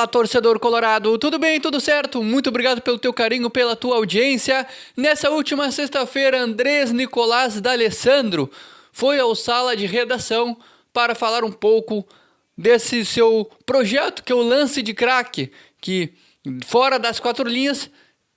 Fala, torcedor colorado, tudo bem, tudo certo? Muito obrigado pelo teu carinho, pela tua audiência. Nessa última sexta-feira, Andrés Nicolás D'Alessandro foi ao sala de redação para falar um pouco desse seu projeto, que é o Lance de Crack, que fora das quatro linhas,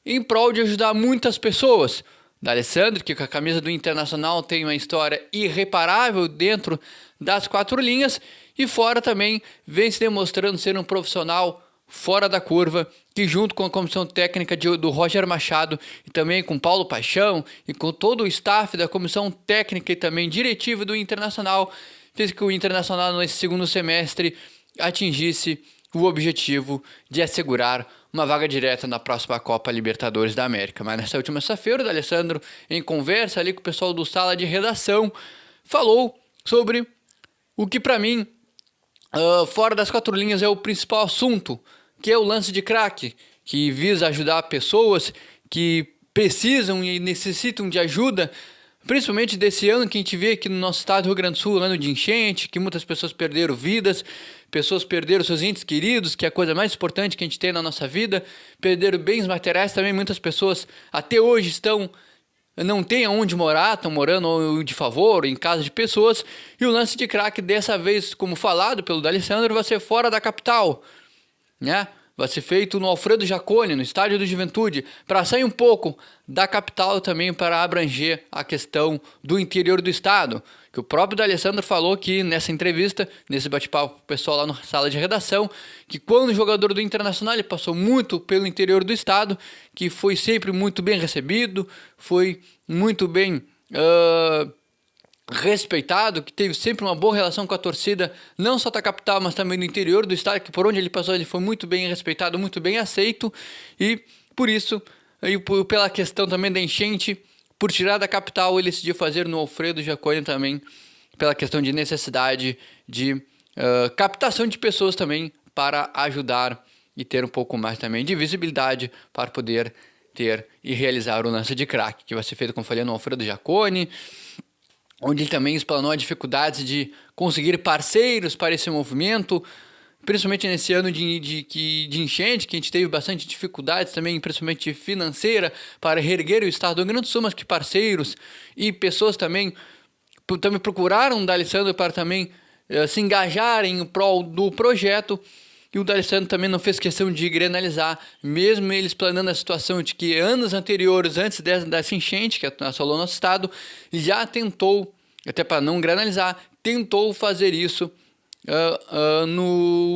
em prol de ajudar muitas pessoas. D'Alessandro, que com a camisa do Internacional tem uma história irreparável dentro das quatro linhas, e fora também vem se demonstrando ser um profissional fora da curva, que junto com a comissão técnica do Roger Machado e também com Paulo Paixão e com todo o staff da comissão técnica e também diretiva do Internacional, fez que o Internacional nesse segundo semestre atingisse o objetivo de assegurar uma vaga direta na próxima Copa Libertadores da América. Mas nessa última sexta-feira, o D'Alessandro, em conversa ali com o pessoal do sala de redação, falou sobre o que para mim, fora das quatro linhas, é o principal assunto, que é o lance de crack, que visa ajudar pessoas que precisam e necessitam de ajuda, principalmente desse ano que a gente vê aqui no nosso estado do Rio Grande do Sul, ano de enchente, que muitas pessoas perderam vidas, pessoas perderam seus entes queridos, que é a coisa mais importante que a gente tem na nossa vida, perderam bens materiais também, muitas pessoas até hoje não tem aonde morar, estão morando de favor, em casa de pessoas, e o lance de crack dessa vez, como falado pelo D'Alessandro, vai ser fora da capital, né? Vai ser feito no Alfredo Jaconi, no Estádio do Juventude, para sair um pouco da capital também, para abranger a questão do interior do estado, que o próprio D'Alessandro falou que nessa entrevista, nesse bate-papo com o pessoal lá na sala de redação, que quando o jogador do Internacional ele passou muito pelo interior do estado, que foi sempre muito bem recebido, foi muito bem respeitado, que teve sempre uma boa relação com a torcida, não só da capital, mas também do interior do estado, que por onde ele passou ele foi muito bem respeitado, muito bem aceito, e por isso, e pela questão também da enchente, por tirar da capital, ele decidiu fazer no Alfredo Jaconi também, pela questão de necessidade de captação de pessoas também, para ajudar e ter um pouco mais também de visibilidade, para poder ter e realizar o lance de crack, que vai ser feito, como falei, no Alfredo Jaconi, onde ele também explanou a dificuldade de conseguir parceiros para esse movimento, principalmente nesse ano de enchente, que a gente teve bastante dificuldades também, principalmente financeira, para reerguer o estado do Rio Grande do Sul, mas que parceiros e pessoas também procuraram o D'Alessandro para também se engajarem em prol do projeto, e o D'Alessandro também não fez questão de granalizar, mesmo eles planando a situação de que anos anteriores, antes dessa enchente que assolou nosso estado, já tentou, até para não granalizar, tentou fazer isso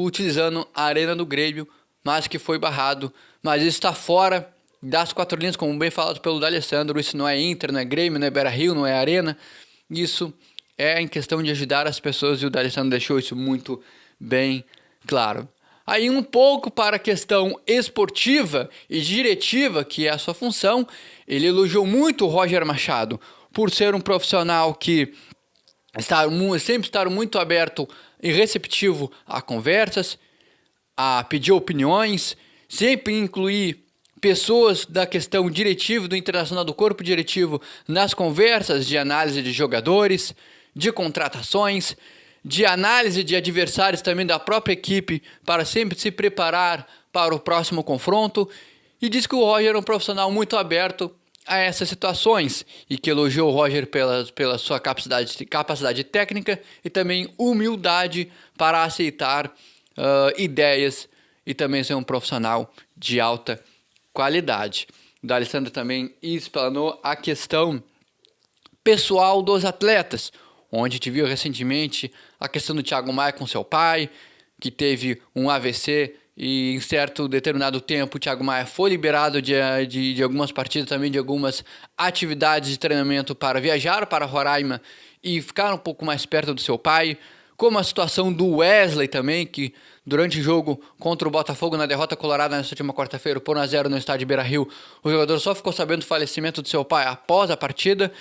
utilizando a Arena do Grêmio, mas que foi barrado. Mas isso está fora das quatro linhas, como bem falado pelo D'Alessandro. Isso não é Inter, não é Grêmio, não é Beira-Rio, não é Arena. Isso é em questão de ajudar as pessoas, e o D'Alessandro deixou isso muito bem claro. Aí um pouco para a questão esportiva e diretiva, que é a sua função, ele elogiou muito o Roger Machado por ser um profissional que sempre estar muito aberto e receptivo a conversas, a pedir opiniões, sempre incluir pessoas da questão diretiva do Internacional, do corpo diretivo, nas conversas de análise de jogadores, de contratações, de análise de adversários também da própria equipe, para sempre se preparar para o próximo confronto, e diz que o Roger é um profissional muito aberto a essas situações, e que elogiou o Roger pela sua capacidade técnica e também humildade para aceitar ideias e também ser um profissional de alta qualidade. O D'Alessandro também explanou a questão pessoal dos atletas, onde a gente viu recentemente a questão do Thiago Maia com seu pai, que teve um AVC, e em certo determinado tempo o Thiago Maia foi liberado de algumas partidas, também de algumas atividades de treinamento, para viajar para Roraima e ficar um pouco mais perto do seu pai, como a situação do Wesley também, que durante o jogo contra o Botafogo, na derrota colorada nessa última quarta-feira, por 1-0 no estádio Beira-Rio, o jogador só ficou sabendo do falecimento do seu pai após a partida,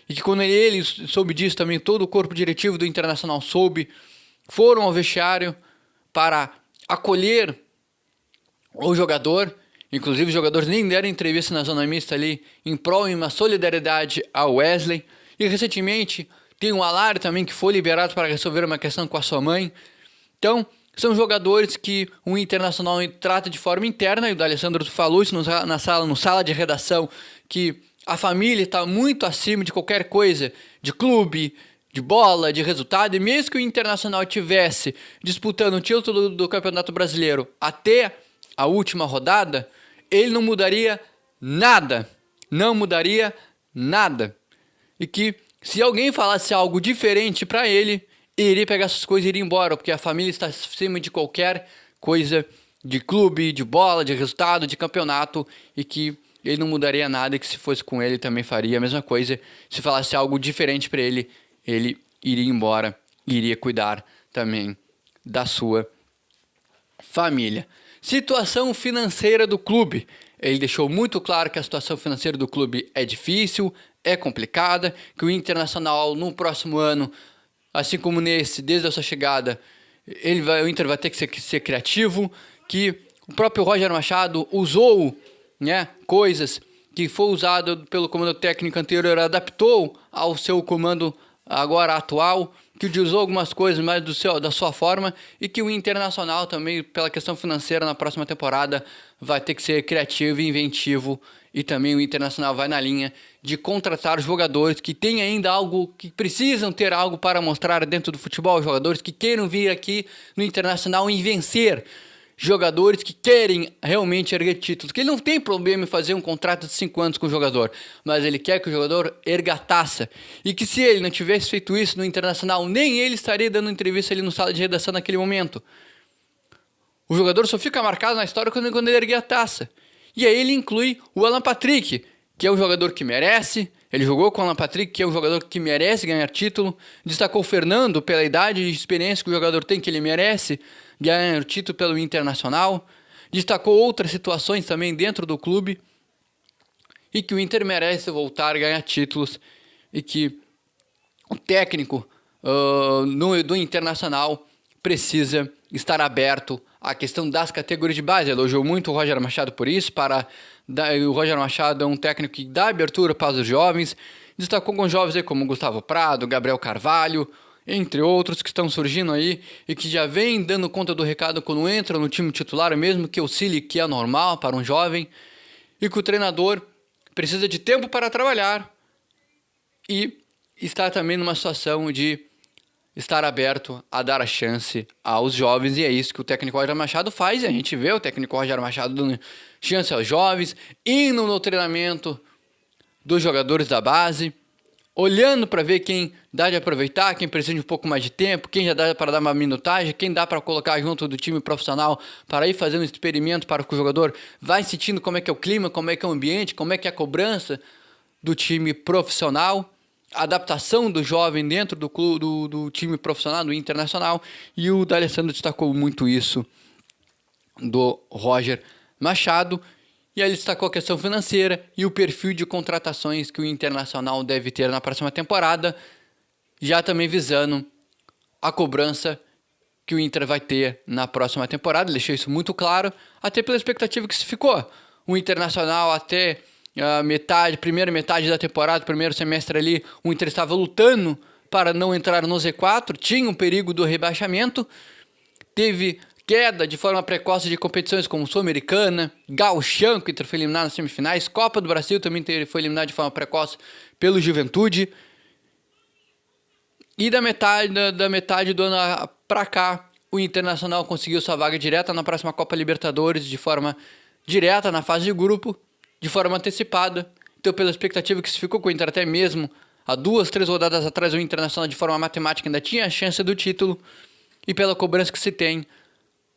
e que quando ele soube disso também, todo o corpo diretivo do Internacional soube, foram ao vestiário para acolher o jogador. Inclusive os jogadores nem deram entrevista na zona mista ali, em prol de uma solidariedade ao Wesley. E recentemente tem um Alário também, que foi liberado para resolver uma questão com a sua mãe. Então São jogadores que o Internacional trata de forma interna, e o D'Alessandro falou isso no sala de redação, que a família está muito acima de qualquer coisa, de clube, de bola, de resultado, e mesmo que o Internacional tivesse disputando o título do Campeonato Brasileiro até a última rodada, ele não mudaria nada, não mudaria nada. E que se alguém falasse algo diferente para ele iria pegar essas coisas e iria embora, porque a família está acima de qualquer coisa de clube, de bola, de resultado, de campeonato, e que ele não mudaria nada, e que se fosse com ele também faria a mesma coisa. Se falasse algo diferente para ele, ele iria embora, iria cuidar também da sua família. Situação financeira do clube. Ele deixou muito claro que a situação financeira do clube é difícil, é complicada, que o Internacional no próximo ano, assim como nesse, desde a sua chegada, o Inter vai ter que ser criativo, que o próprio Roger Machado usou, né, coisas que foi usado pelo comando técnico anterior, adaptou ao seu comando agora atual, que usou algumas coisas mais da sua forma, e que o Internacional também, pela questão financeira, na próxima temporada vai ter que ser criativo e inventivo, e também o Internacional vai na linha de contratar jogadores que têm ainda algo, que precisam ter algo para mostrar dentro do futebol, jogadores que queiram vir aqui no Internacional e vencer, jogadores que querem realmente erguer títulos, que ele não tem problema em fazer um contrato de 5 anos com o jogador, mas ele quer que o jogador erga a taça, e que se ele não tivesse feito isso no Internacional, nem ele estaria dando entrevista ali no sala de redação naquele momento. O jogador só fica marcado na história quando ele ergue a taça. E aí ele inclui o Alan Patrick, que é um jogador que merece. Ele jogou com o Alan Patrick, que é um jogador que merece ganhar título. Destacou o Fernando pela idade e experiência que o jogador tem, que ele merece ganhar o título pelo Internacional. Destacou outras situações também dentro do clube. E que o Inter merece voltar a ganhar títulos. E que o técnico do Internacional precisa estar aberto à questão das categorias de base. Elogiou muito o Roger Machado por isso. O Roger Machado é um técnico que dá abertura para os jovens. Destacou com jovens aí como Gustavo Prado, Gabriel Carvalho, entre outros que estão surgindo aí e que já vem dando conta do recado quando entram no time titular, mesmo que oscile, que é normal para um jovem. E que o treinador precisa de tempo para trabalhar e está também numa situação de estar aberto a dar a chance aos jovens, e é isso que o técnico Roger Machado faz. A gente vê o técnico Roger Machado dando chance aos jovens, indo no treinamento dos jogadores da base, olhando para ver quem dá de aproveitar, quem precisa de um pouco mais de tempo, quem já dá para dar uma minutagem, quem dá para colocar junto do time profissional para ir fazendo um experimento para que o jogador vai sentindo como é que é o clima, como é que é o ambiente, como é que é a cobrança do time profissional, a adaptação do jovem dentro do time profissional, do Internacional, e o D'Alessandro destacou muito isso do Roger Machado, e aí ele destacou a questão financeira e o perfil de contratações que o Internacional deve ter na próxima temporada, já também visando a cobrança que o Inter vai ter na próxima temporada. Ele deixou isso muito claro, até pela expectativa que se ficou. O Internacional até a primeira metade da temporada, primeiro semestre ali, o Inter estava lutando para não entrar no Z4, tinha um perigo do rebaixamento, teve queda de forma precoce de competições como Sul-Americana, Gauchão, que o Inter foi eliminado nas semifinais, Copa do Brasil também foi eliminado de forma precoce pelo Juventude, e da metade do ano para cá, o Internacional conseguiu sua vaga direta na próxima Copa Libertadores de forma direta na fase de grupo, de forma antecipada. Então, pela expectativa que se ficou com o Inter, até mesmo há 2-3 rodadas atrás, o Internacional de forma matemática ainda tinha a chance do título, e pela cobrança que se tem,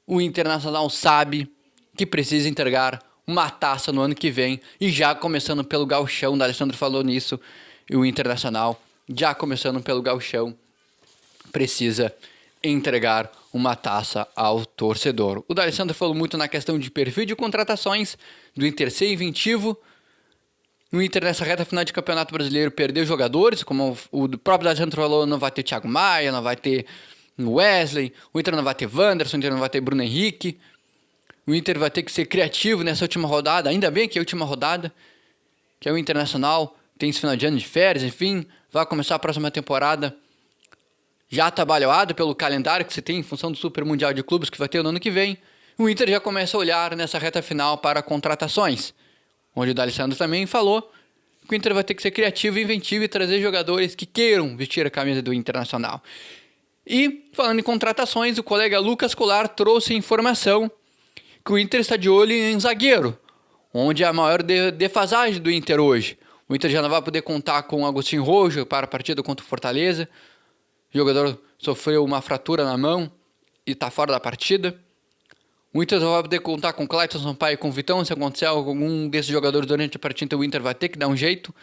o Internacional sabe que precisa entregar uma taça no ano que vem, e já começando pelo Gauchão, o D'Alessandro falou nisso, e o Internacional, já começando pelo Gauchão, precisa entregar uma taça ao torcedor. O D'Alessandro falou muito na questão de perfil de contratações, do Inter ser inventivo. O Inter nessa reta final de Campeonato Brasileiro perdeu jogadores, como o próprio D'Alessandro falou, não vai ter Thiago Maia, não vai ter Wesley, o Inter não vai ter Wanderson, o Inter não vai ter Bruno Henrique. O Inter vai ter que ser criativo nessa última rodada, ainda bem que é a última rodada, que é o Internacional, tem esse final de ano de férias, enfim, vai começar a próxima temporada já atabalhoado pelo calendário que se tem em função do Super Mundial de Clubes que vai ter no ano que vem, o Inter já começa a olhar nessa reta final para contratações, onde o D'Alessandro também falou que o Inter vai ter que ser criativo e inventivo e trazer jogadores que queiram vestir a camisa do Internacional. E, falando em contratações, o colega Lucas Colar trouxe informação que o Inter está de olho em zagueiro, onde é a maior defasagem do Inter hoje. O Inter já não vai poder contar com o Agostinho Rojo para a partida contra o Fortaleza. O jogador sofreu uma fratura na mão e está fora da partida. O Inter só vai poder contar com o Clayton Sampaio e com o Vitão. Se acontecer algum desses jogadores durante a partida, o Inter vai ter que dar um jeito.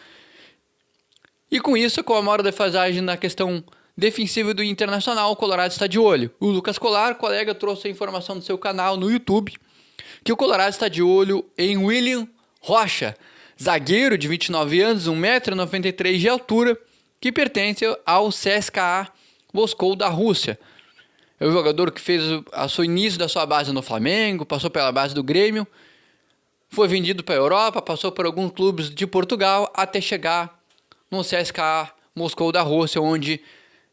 E com isso, com a maior defasagem na questão defensiva do Internacional, o Colorado está de olho. O Lucas Colar, colega, trouxe a informação do seu canal no YouTube que o Colorado está de olho em William Rocha, zagueiro de 29 anos, 1,93 m de altura, que pertence ao CSKA Moscou da Rússia. É um jogador que fez o início da sua base no Flamengo, passou pela base do Grêmio, foi vendido para a Europa, passou por alguns clubes de Portugal, até chegar no CSKA Moscou da Rússia, onde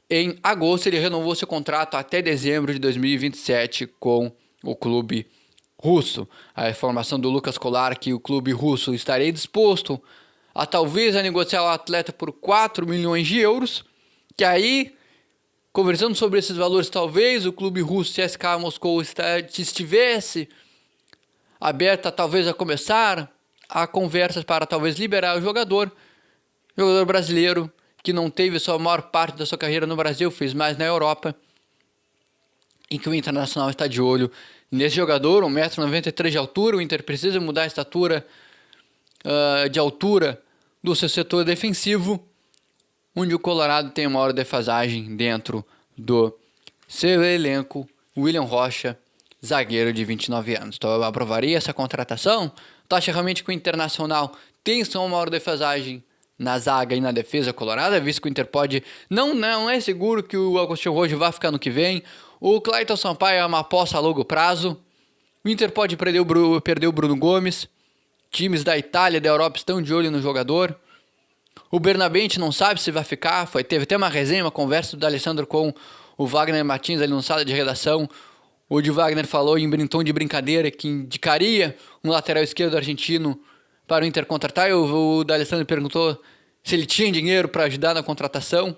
em agosto ele renovou seu contrato até dezembro de 2027 com o clube russo. A informação do Lucas Colar que o clube russo estaria disposto a talvez a negociar o atleta por 4 milhões de euros, que aí, conversando sobre esses valores, talvez o clube russo CSKA Moscou estivesse aberta talvez a começar a conversas para talvez liberar o jogador brasileiro que não teve sua maior parte da sua carreira no Brasil, fez mais na Europa, em que o Internacional está de olho nesse jogador, 1,93 m de altura. O Inter precisa mudar a estatura de altura do seu setor defensivo, onde o Colorado tem a maior defasagem dentro do seu elenco. William Rocha, zagueiro de 29 anos. Então eu aprovaria essa contratação. Tu acha realmente que o Internacional tem só uma maior defasagem na zaga e na defesa colorada, visto que o Inter pode... Não é seguro que o Agostinho Rojo vá ficar no que vem. O Clayton Sampaio é uma aposta a longo prazo. O Inter pode perder o Bruno Gomes. Times da Itália e da Europa estão de olho no jogador. O Bernabé não sabe se vai ficar. Teve até uma resenha, uma conversa do D'Alessandro com o Wagner Martins ali no sala de redação. O de Wagner falou em tom de brincadeira que indicaria um lateral esquerdo argentino para o Inter contratar. O D'Alessandro perguntou se ele tinha dinheiro para ajudar na contratação.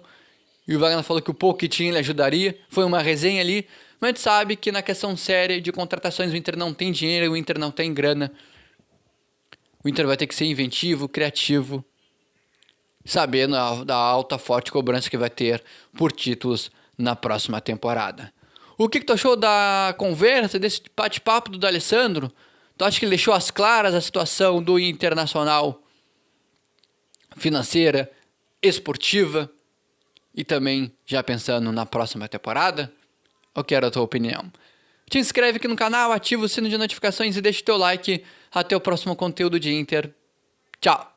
E o Wagner falou que o pouco que tinha ele ajudaria. Foi uma resenha ali. Mas a gente sabe que na questão séria de contratações o Inter não tem dinheiro, o Inter não tem grana. O Inter vai ter que ser inventivo, criativo, sabendo da alta, forte cobrança que vai ter por títulos na próxima temporada. O que tu achou da conversa, desse bate-papo do D'Alessandro? Tu acha que ele deixou às claras a situação do Internacional financeira, esportiva e também já pensando na próxima temporada? Eu quero a tua opinião. Te inscreve aqui no canal, ativa o sino de notificações e deixa o teu like. Até o próximo conteúdo de Inter. Tchau!